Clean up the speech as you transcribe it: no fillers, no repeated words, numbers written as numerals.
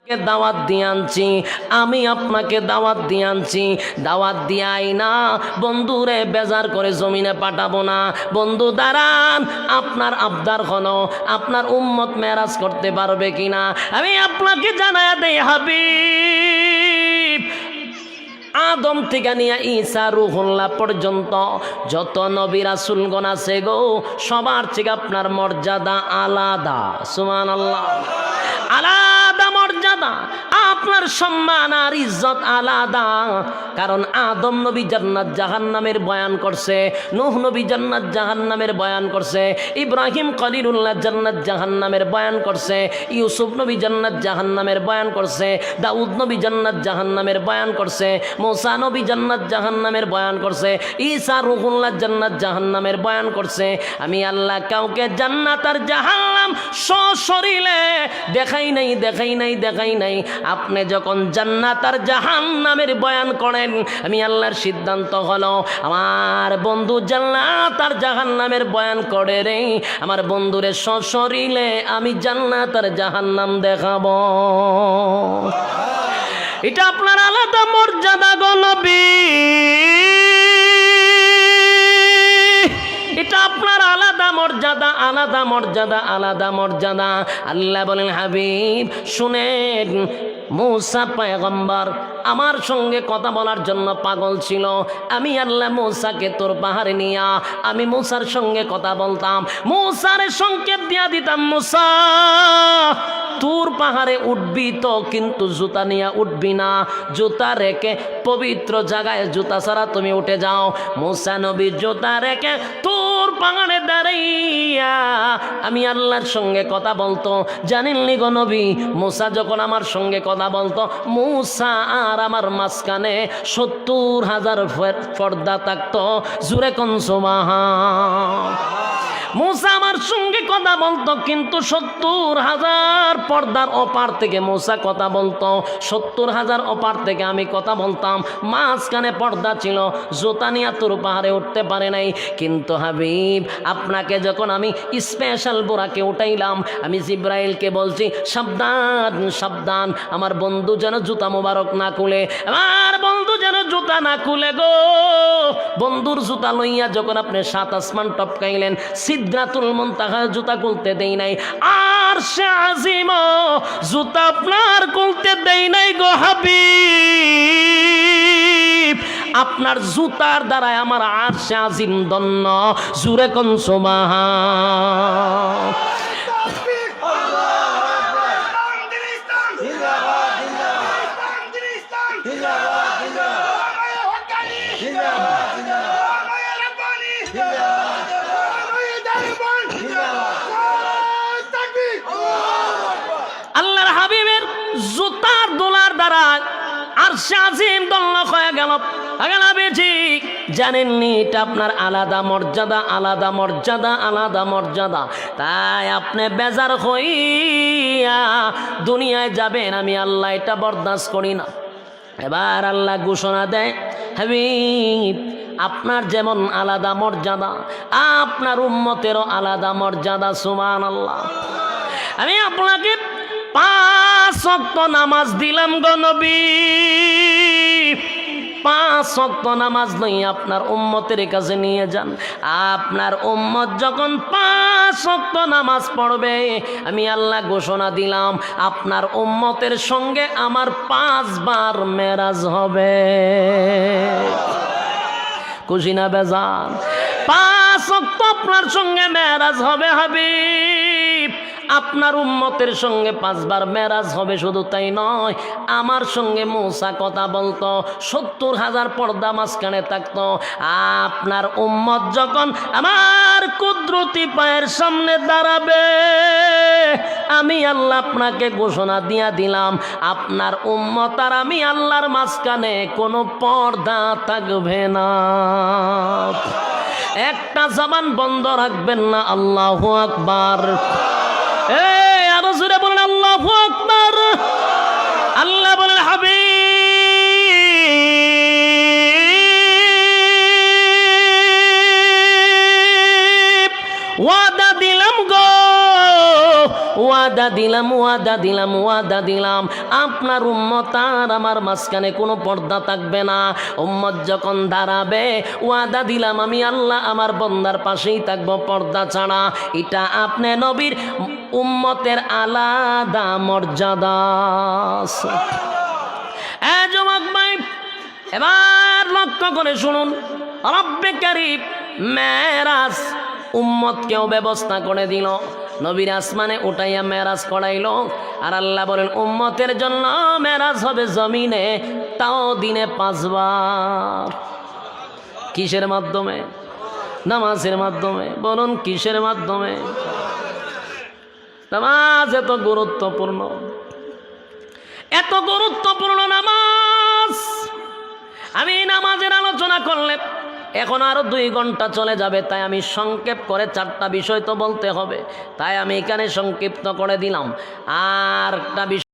দাওয়াত দিয়ে আনছি, আমি আপনাকে দাওয়াত দিয়ে আনছি। দাওয়াত দিয়ে আই না বন্ধুরে বেজার করে জমিনে পাঠাবো না। বন্ধু দাঁড়ান, আপনার আবদার হলো আপনার উম্মত মেরাজ করতে পারবে কিনা। আমি আপনাকে জানায়া দেই হাবিব, আদম থেকে নিয়ে ঈসা রুহুল্লাহ পর্যন্ত যত নবী রাসূলগণ আছে গো, সবার থেকে আপনার মর্যাদা আলাদা। সুবহানাল্লাহ। আলাদা মর্যাদা, আপনার সম্মান আর ইজ্জত আলাদা। কারণ আদম নবী জান্নাত জাহান্নামের বয়ান করছে, নূহ নবী জান্নাত জাহান্নামের বয়ান করছে, ইব্রাহিম খলিলুল্লাহ জান্নাত জাহান্নামের বয়ান করছে, ইউসুফ নবী জান্নাত জাহান্নামের বয়ান করছে, দাউদ নবী জান্নাত জাহান্নামের বয়ান করছে, মুসা নবী জান্নাত জাহান্নামের বয়ান করছে, ঈসা রুহুল্লাহ জান্নাত জাহান্নামের বয়ান করছে। আমি আল্লাহ কাউকে জান্নাত আর জাহান্নাম সশরীরে দেখাই নাই। আপনি যখন জান্নাত আর জাহান্নামের বয়ান করেন, আমি আল্লাহর সিদ্ধান্ত হলো আমার বন্ধু জান্নাত আর জাহান্নামের বয়ান করে রে, আমার বন্ধুরে সশরীরে আমি জান্নাত আর জাহান্নাম দেখাবো। এটা আপনার আলাদা মর্যাদা গো নবী, এটা আপনার আলাদা মর্যাদা, আলাদা মর্যাদা, আলাদা মর্যাদা। আল্লাহ বলেন হাবিব শুনেন, মূসা পয়গম্বর আমার সঙ্গে কথা বলার জন্য পাগল ছিল। আমি আল্লাহ মূসাকে তোর পাহাড়ে নিয়া আমি মূসার সঙ্গে কথা বলতাম, মূসার সংকেত দিয়া দিতাম, মূসা তোর পাহাড়ে উঠবি তো, কিন্তু জুতা নিয়ে উঠবি না, জুতা রেখে পবিত্র জায়গায় জুতা ছাড়া তুমি উঠে যাও। মূসা নবী জুতা রেখে তোর পাহাড়ে দাঁড়াইয়া আমি আল্লাহর সঙ্গে কথা বলতো। জানেননি গো নবী, মূসা যখন আমার সঙ্গে কথা বলতো, মূসা আর আমার মাঝখানে 70,000 পর্দা থাকতো। জুরে কোন সুবহান। মূসা আমার সঙ্গে কথা বলতো, কিন্তু 70,000 পর্দার ওপার থেকে মূসা কথা বলতো, 70,000 ওপার থেকে আমি কথা বলতাম। মাঝখানে পর্দা ছিল, জুতা নিয়ে তোর পাহাড়ে উঠতে পারে নাই। কিন্তু হাবিব আপনাকে যখন আমি স্পেশাল বোরাকে উঠাইলাম, আমি জিব্রাইলকে বলছি সাবধান সাবধান, আমার বন্ধু যেন জুতা মোবারক না খুলে, আমার বন্ধু যেন জুতা না খুলে গো। বন্ধুর জুতা লইয়া যখন আপনি 7 আসমান টপকাইলেন, সিদরাতুল মুনতাহা জুতা খুলতে দেই নাই, আরশে আজিম জুতা আপনার খুলতে দেই নাই গো হাবিব। আপনার জুতার দ্বারাই আমার আরশে আজিম ধন্য। জুরে কোন সুবহান। আল্লাহর হাবিবের জুতার দোলার দ্বারা আরশে আজিম দন্য হয়ে গেল। ঠিক জানেননি, এটা আপনার আলাদা মর্যাদা, আলাদা মর্যাদা, আলাদা মর্যাদা। তাই আপনি বেজার হইয়া দুনিয়ায় যাবেন, আমি আল্লাহ এটা বরদাস্ত করি না। এবার আল্লাহ ঘোষণা দেয়, হাবিব আপনার যেমন আলাদা মর্যাদা, আপনার উম্মতেরও আলাদা মর্যাদা। সুবহানাল্লাহ। আমি আপনাকে 5 ওয়াক্ত নামাজ দিলাম গো নবী, 5 ওয়াক্ত নামাজ নই আপনার উম্মতের কাছে নিয়ে যান। আপনার উম্মত যখন 5 ওয়াক্ত নামাজ পড়বে, আমি আল্লাহ ঘোষণা দিলাম আপনার উম্মতের সঙ্গে আমার 5 বার মেরাজ হবে। খুশি না বেজান? 5 ওয়াক্ত আপনার সঙ্গে মেরাজ হবে হাবিব। আপনার উম্মতের সঙ্গে 5 বার মেরাজ হবে। শুধু তাই নয়, আমার সঙ্গে মূসা কথা বলতো, 70,000 পর্দা মাঝখানে থাকতো। আপনার উম্মত যখন আমার কুদরতি পায়ের সামনে দাঁড়াবে, আমি আল্লাহ আপনাকে ঘোষণা দিয়া দিলাম আপনার উম্মত আর আমি আল্লাহর মাঝখানে কোনো পর্দা থাকবে না। একটা জবান বন্ধ রাখবেন না। আল্লাহু আকবার। আরো জোরে বলেন আল্লাহু আকবার। আল্লাহ বলেন হাবিব ওয়াদা দিলাম গো, ওয়াদা দিলাম ওয়াদা দিলাম ওয়াদা দিলাম আপনার উম্মত আর আমার মাঝখানে কোনো পর্দা থাকবে না। উম্মত যখন দাঁড়াবে ওয়াদা দিলাম আমি আল্লাহ আমার বন্দার পাশেই থাকবো পর্দা ছাড়া। এটা আপনি নবীর উম্মতের আলাদা মর্যাদা। যুবক ভাই এবার লক্ষ্য করে শুনুন, রব্বে কারীম মেরাজ উম্মতকেও ব্যবস্থা করে দিল, নবীর আসমানে উঠাইয়া মেরাজ করাইল। আর আল্লাহ বলেন উম্মতের জন্য মেরাজ হবে জমিনে, তাও দিনে 5 বার। কিসের মাধ্যমে? নামাজের মাধ্যমে। বলুন কিসের মাধ্যমে? নামাজ এত গুরুত্বপূর্ণ, এত গুরুত্বপূর্ণ নামাজ। আমি নামাজের আলোচনা করলে এখন আরো 2 ঘন্টা চলে যাবে, তাই আমি সংক্ষেপ করে 4টা বিষয় তো বলতে হবে, তাই আমি এখানে সংক্ষিপ্ত করে দিলাম। আর একটা বিষয়